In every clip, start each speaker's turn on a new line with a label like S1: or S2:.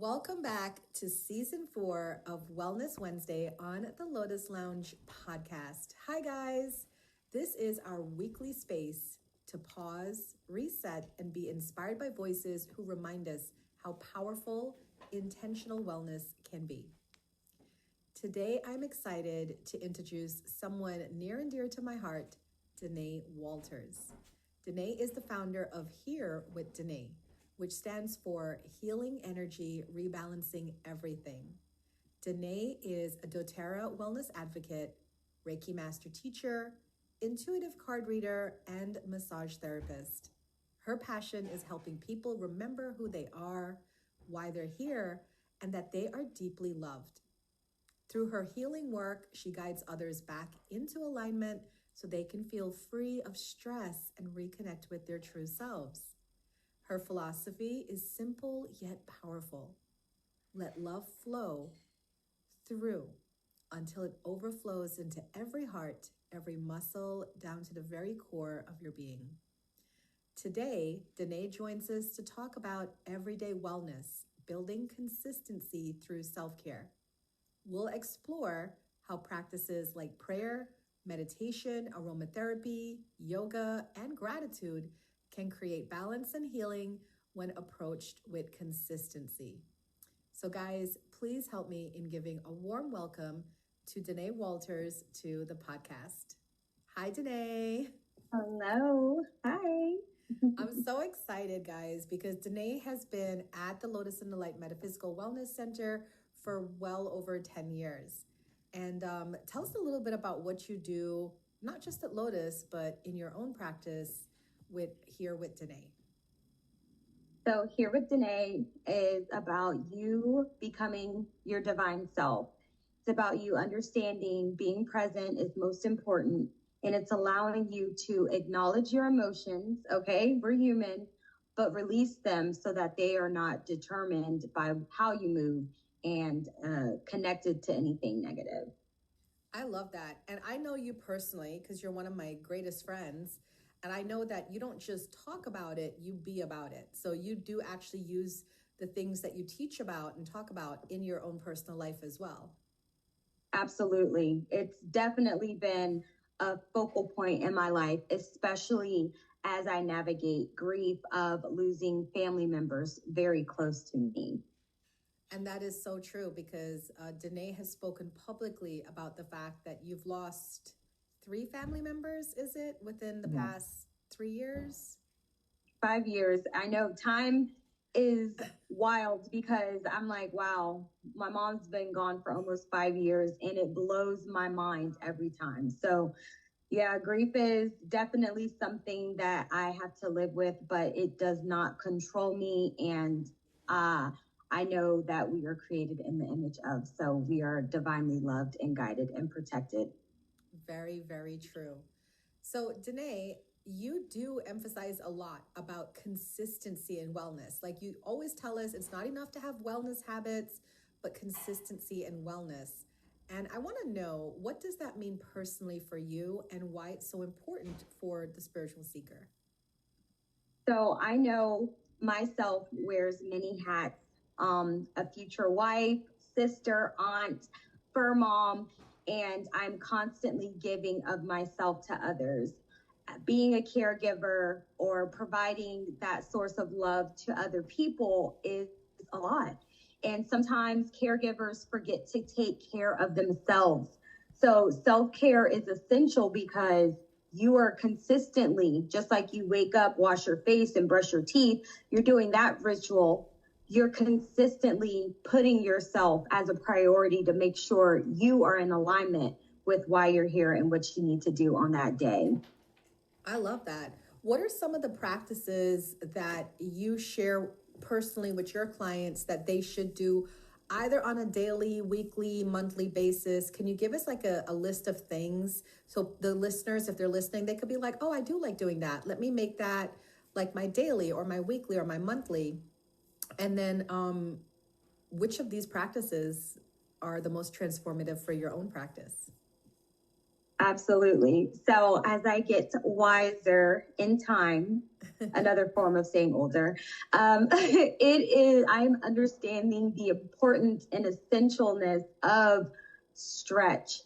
S1: Welcome back to season 4 of Wellness Wednesday on the Lotus Lounge Podcast. Hi, guys. This is our weekly space to pause, reset, and be inspired by voices who remind us how powerful intentional wellness can be. Today, I'm excited to introduce someone near and dear to my heart, Dannea Walters. Dannea is the founder of H.E.R.E with Dannea, which stands for Healing Energy Rebalancing Everything. Dannea is a DoTerra Wellness Advocate, Reiki Master Teacher, intuitive card reader, and massage therapist. Her passion is helping people remember who they are, why they're here, and that they are deeply loved. Through her healing work, she guides others back into alignment so they can feel free of stress and reconnect with their true selves. Her philosophy is simple yet powerful. Let love flow through until it overflows into every heart, every muscle, down to the very core of your being. Today, Dannea joins us to talk about everyday wellness, building consistency through self-care. We'll explore how practices like prayer, meditation, aromatherapy, yoga, and gratitude can create balance and healing when approached with consistency. So guys, please help me in giving a warm welcome to Dannea Walters to the podcast. Hi, Dannea.
S2: Hello. Hi.
S1: I'm so excited, guys, because Dannea has been at the Lotus and the Light Metaphysical Wellness Center for well over 10 years. And tell us a little bit about what you do, not just at Lotus, but in your own practice with H.E.R.E with Dannea.
S2: So H.E.R.E with Dannea is about you becoming your divine self. It's about you understanding being present is most important, and it's allowing you to acknowledge your emotions. Okay, we're human, but release them so that they are not determined by how you move and connected to anything negative.
S1: I love that. And I know you personally because you're one of my greatest friends. And I know that you don't just talk about it, you be about it. So you do actually use the things that you teach about and talk about in your own personal life as well.
S2: Absolutely. It's definitely been a focal point in my life, especially as I navigate grief of losing family members very close to me.
S1: And that is so true because Dannea has spoken publicly about the fact that you've lost 3 family members, is it, within the past 3 years?
S2: 5 years. I know time is wild because I'm like, wow, my mom's been gone for almost 5 years and it blows my mind every time. So yeah, grief is definitely something that I have to live with, but it does not control me. And I know that we are created in the image of, so we are divinely loved and guided and protected.
S1: Very, very true. So Dannea, you do emphasize a lot about consistency and wellness. Like you always tell us it's not enough to have wellness habits, but consistency and wellness. And I want to know, what does that mean personally for you and why it's so important for the spiritual seeker?
S2: So I know myself wears many hats, a future wife, sister, aunt, fur mom, and I'm constantly giving of myself to others. Being a caregiver or providing that source of love to other people is a lot. And sometimes caregivers forget to take care of themselves. So self-care is essential because you are consistently, just like you wake up, wash your face and brush your teeth, you're doing that ritual. You're consistently putting yourself as a priority to make sure you are in alignment with why you're here and what you need to do on that day.
S1: I love that. What are some of the practices that you share personally with your clients that they should do either on a daily, weekly, monthly basis? Can you give us like a list of things? So the listeners, if they're listening, they could be like, oh, I do like doing that. Let me make that like my daily or my weekly or my monthly. And then which of these practices are the most transformative for your own practice?
S2: Absolutely. So as I get wiser in time, another form of saying older, I'm understanding the importance and essentialness of stretch.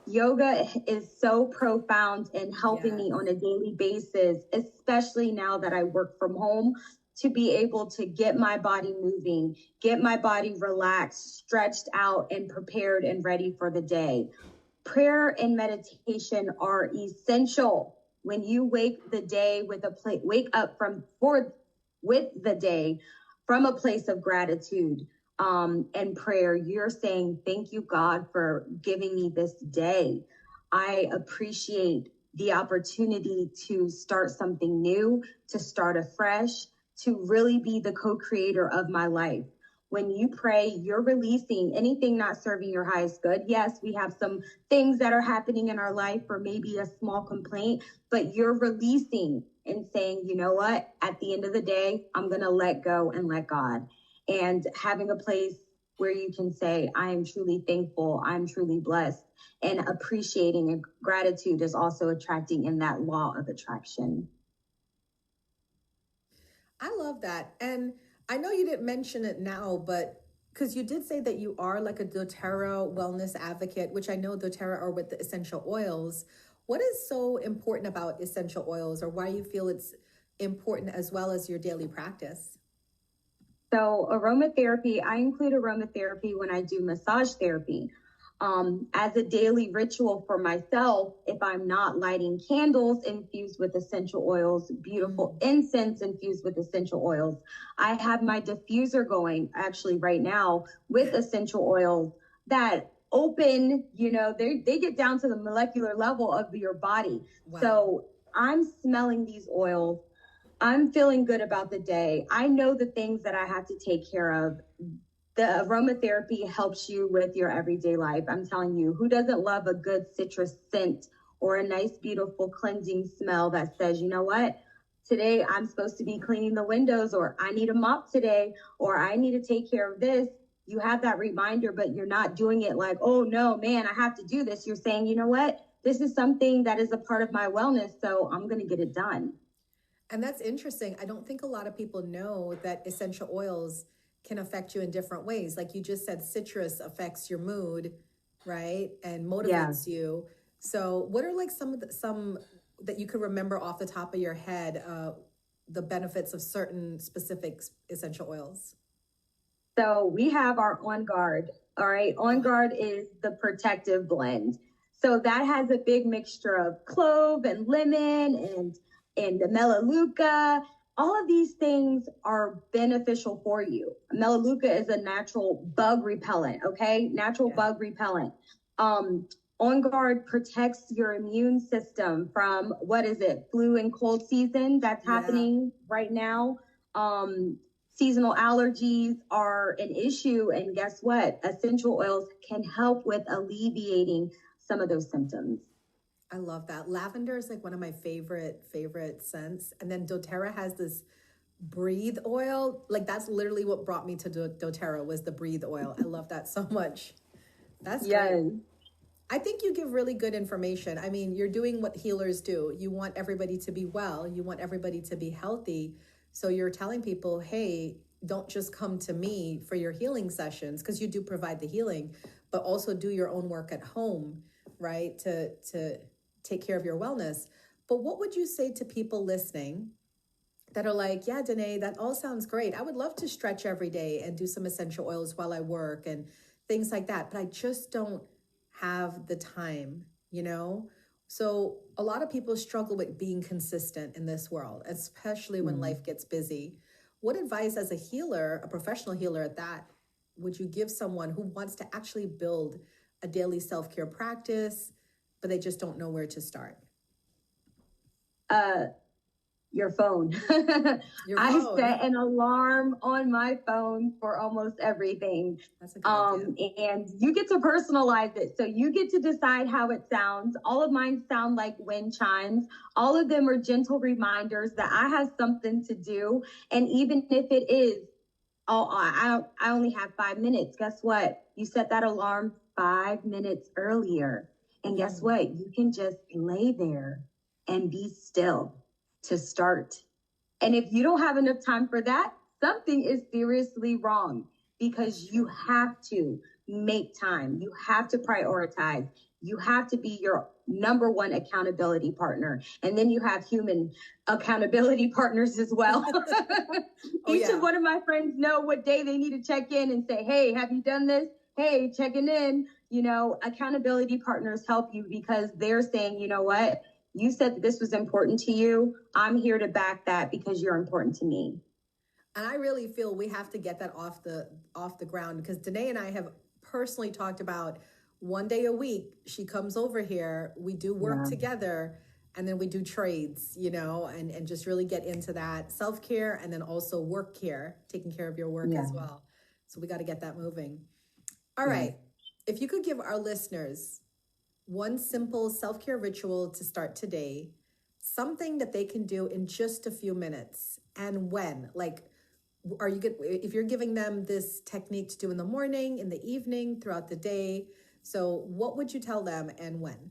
S2: Yoga is so profound in helping me on a daily basis, especially now that I work from home, to be able to get my body moving, get my body relaxed, stretched out, and prepared and ready for the day. Prayer and meditation are essential. When you wake the day wake up with the day from a place of gratitude and prayer, you're saying, thank you, God, for giving me this day. I appreciate the opportunity to start something new, to start afresh, to really be the co-creator of my life. When you pray, you're releasing anything not serving your highest good. Yes, we have some things that are happening in our life, or maybe a small complaint, but you're releasing and saying, you know what, at the end of the day, I'm going to let go and let God. And having a place where you can say, I am truly thankful, I'm truly blessed, and appreciating and gratitude is also attracting in that law of attraction.
S1: I love that. And I know you didn't mention it now, but because you did say that you are like a doTerra Wellness Advocate, which I know doTerra are with the essential oils. What is so important about essential oils, or why you feel it's important as well as your daily practice?
S2: So aromatherapy, I include aromatherapy when I do massage therapy. As a daily ritual for myself, if I'm not lighting candles infused with essential oils, beautiful incense infused with essential oils, I have my diffuser going actually right now with essential oils that open, they get down to the molecular level of your body. Wow. So I'm smelling these oils. I'm feeling good about the day. I know the things that I have to take care of. The aromatherapy helps you with your everyday life. I'm telling you, who doesn't love a good citrus scent or a nice, beautiful cleansing smell that says, you know what, today I'm supposed to be cleaning the windows, or I need a mop today, or I need to take care of this. You have that reminder, but you're not doing it like, oh no, man, I have to do this. You're saying, you know what, this is something that is a part of my wellness, so I'm going to get it done.
S1: And that's interesting. I don't think a lot of people know that essential oils can affect you in different ways. Like you just said, citrus affects your mood, right? And motivates you. So what are like some that you could remember off the top of your head, the benefits of certain specific essential oils?
S2: So we have our On Guard. All right. On Guard is the protective blend. So that has a big mixture of clove and lemon and the melaleuca. All of these things are beneficial for you. Melaleuca is a natural bug repellent, okay? Natural bug repellent. On Guard protects your immune system from, flu and cold season that's happening right now. Seasonal allergies are an issue, and guess what? Essential oils can help with alleviating some of those symptoms.
S1: I love that. Lavender is like one of my favorite scents. And then doTerra has this breathe oil. Like that's literally what brought me to doTerra was the breathe oil. I love that so much. That's great. I think you give really good information. I mean, you're doing what healers do. You want everybody to be well. You want everybody to be healthy. So you're telling people, hey, don't just come to me for your healing sessions, because you do provide the healing, but also do your own work at home, right? To take care of your wellness. But what would you say to people listening that are like, yeah, Dannea, that all sounds great. I would love to stretch every day and do some essential oils while I work and things like that, but I just don't have the time, So a lot of people struggle with being consistent in this world, especially when life gets busy. What advice as a healer, a professional healer at that, would you give someone who wants to actually build a daily self-care practice, but they just don't know where to start?
S2: Your phone. I set an alarm on my phone for almost everything.
S1: That's a good idea.
S2: And you get to personalize it. So you get to decide how it sounds. All of mine sound like wind chimes. All of them are gentle reminders that I have something to do. And even if it is, I only have 5 minutes. Guess what? You set that alarm 5 minutes earlier. And guess what? You can just lay there and be still to start. And if you don't have enough time for that, something is seriously wrong, because you have to make time. You have to prioritize. You have to be your number one accountability partner. And then you have human accountability partners as well. Each of one of my friends know what day they need to check in and say, hey, have you done this? Hey, checking in. You know, accountability partners help you, because they're saying, you know what? You said that this was important to you. I'm here to back that because you're important to me.
S1: And I really feel we have to get that off the ground, because Dannea and I have personally talked about one day a week. She comes over here, we do work together, and then we do trades, you know, and just really get into that self-care and then also work care, taking care of your work as well. So we got to get that moving. All right. If you could give our listeners one simple self-care ritual to start today, something that they can do in just a few minutes, and when, like, are you good if you're giving them this technique to do in the morning, in the evening, throughout the day? So what would you tell them, and when?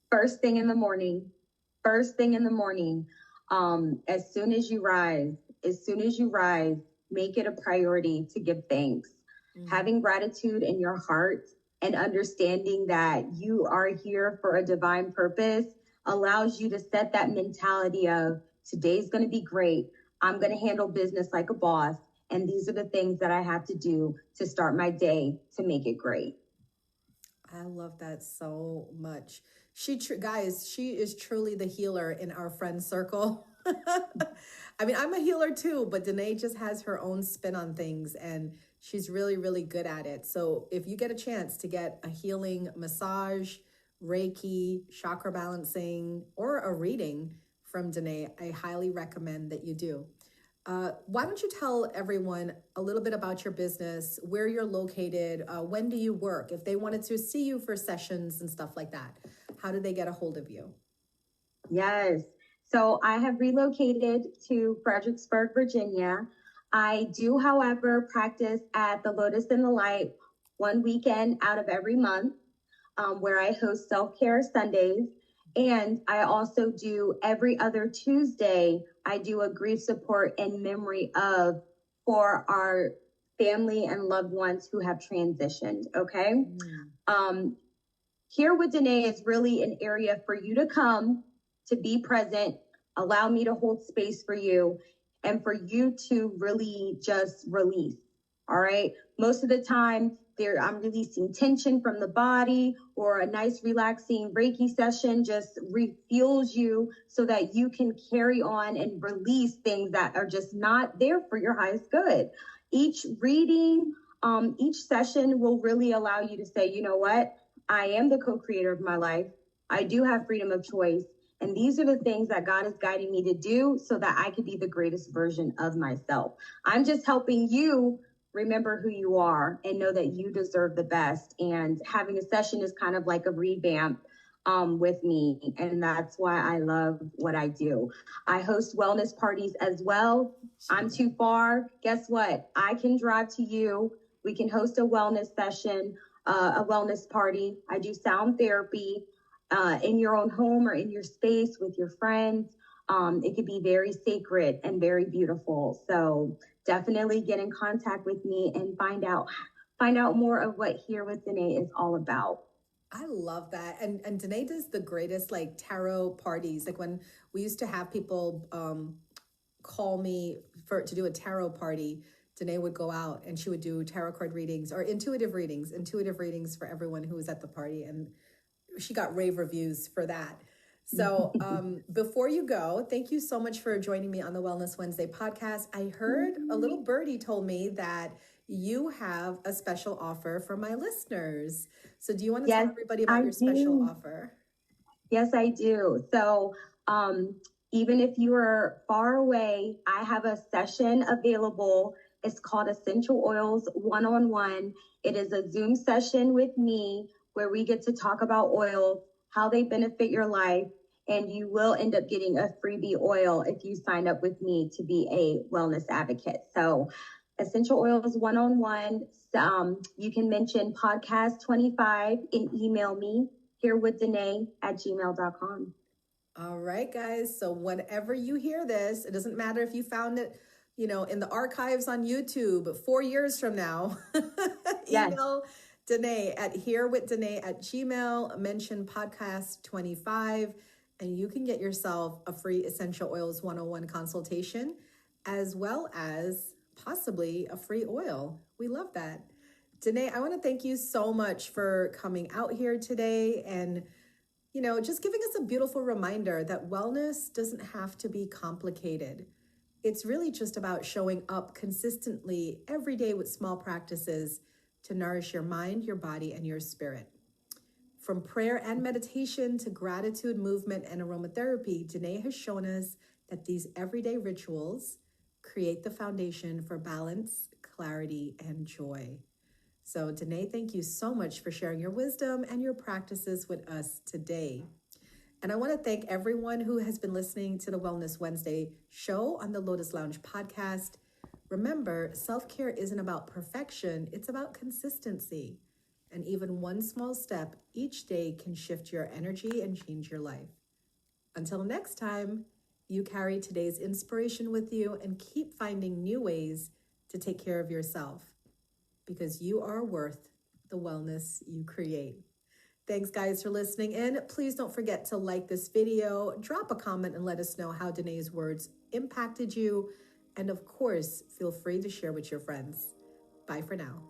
S2: First thing in the morning. As soon as you rise, make it a priority to give thanks. Having gratitude in your heart and understanding that you are here for a divine purpose allows you to set that mentality of, today's going to be great. I'm going to handle business like a boss. And these are the things that I have to do to start my day to make it great.
S1: I love that so much. Guys, she is truly the healer in our friend circle. I mean, I'm a healer too, but Dannea just has her own spin on things, and she's really, really good at it. So if you get a chance to get a healing massage, Reiki, chakra balancing, or a reading from Dannea, I highly recommend that you do. Why don't you tell everyone a little bit about your business, where you're located, when do you work? If they wanted to see you for sessions and stuff like that, how do they get a hold of you?
S2: Yes. So I have relocated to Fredericksburg, Virginia. I do, however, practice at the Lotus in the Light one weekend out of every month, where I host self-care Sundays. And I also do every other Tuesday, I do a grief support in memory of for our family and loved ones who have transitioned. Okay. Here with Dannea is really an area for you to come, to be present, allow me to hold space for you, and for you to really just release. All right. Most of the time I'm releasing tension from the body, or a nice relaxing Reiki session just refuels you so that you can carry on and release things that are just not there for your highest good. Each reading, each session will really allow you to say, you know what? I am the co-creator of my life. I do have freedom of choice. And these are the things that God is guiding me to do so that I could be the greatest version of myself. I'm just helping you remember who you are and know that you deserve the best. And having a session is kind of like a revamp with me. And that's why I love what I do. I host wellness parties as well. I'm too far. Guess what? I can drive to you. We can host a wellness session, a wellness party. I do sound therapy in your own home or in your space with your friends. It could be very sacred and very beautiful. So definitely get in contact with me and find out more of what Here with Dannea is all about.
S1: I love that. And Dannea does the greatest like tarot parties. Like when we used to have people call me to do a tarot party, Dannea would go out and she would do tarot card readings or intuitive readings for everyone who was at the party. And she got rave reviews for that. So before you go, thank you so much for joining me on the Wellness Wednesday podcast. I heard a little birdie told me that you have a special offer for my listeners. So do you want to tell everybody about your special offer?
S2: Yes, I do. So even if you are far away, I have a session available. It's called Essential Oils One-on-One. It is a Zoom session with me where we get to talk about oils, how they benefit your life, and you will end up getting a freebie oil if you sign up with me to be a wellness advocate. So essential oils one-on-one. You can mention podcast 25 and email me herewithdannea@gmail.com.
S1: All right, guys. So whenever you hear this, it doesn't matter if you found it, in the archives on YouTube 4 years from now.
S2: Yes.
S1: Email Dannea at herewithdannea@gmail, mention podcast 25, and you can get yourself a free Essential Oils 101 consultation, as well as possibly a free oil. We love that. Dannea, I want to thank you so much for coming out here today and just giving us a beautiful reminder that wellness doesn't have to be complicated. It's really just about showing up consistently every day with small practices to nourish your mind, your body, and your spirit. From prayer and meditation to gratitude, movement, and aromatherapy, Dannea has shown us that these everyday rituals create the foundation for balance, clarity, and joy. So Dannea, thank you so much for sharing your wisdom and your practices with us today. And I want to thank everyone who has been listening to the Wellness Wednesday show on the Lotus Lounge podcast. Remember, self-care isn't about perfection, it's about consistency. And even one small step each day can shift your energy and change your life. Until next time, you carry today's inspiration with you and keep finding new ways to take care of yourself, because you are worth the wellness you create. Thanks, guys, for listening in. Please don't forget to like this video, drop a comment, and let us know how Dannea's words impacted you. And of course, feel free to share with your friends. Bye for now.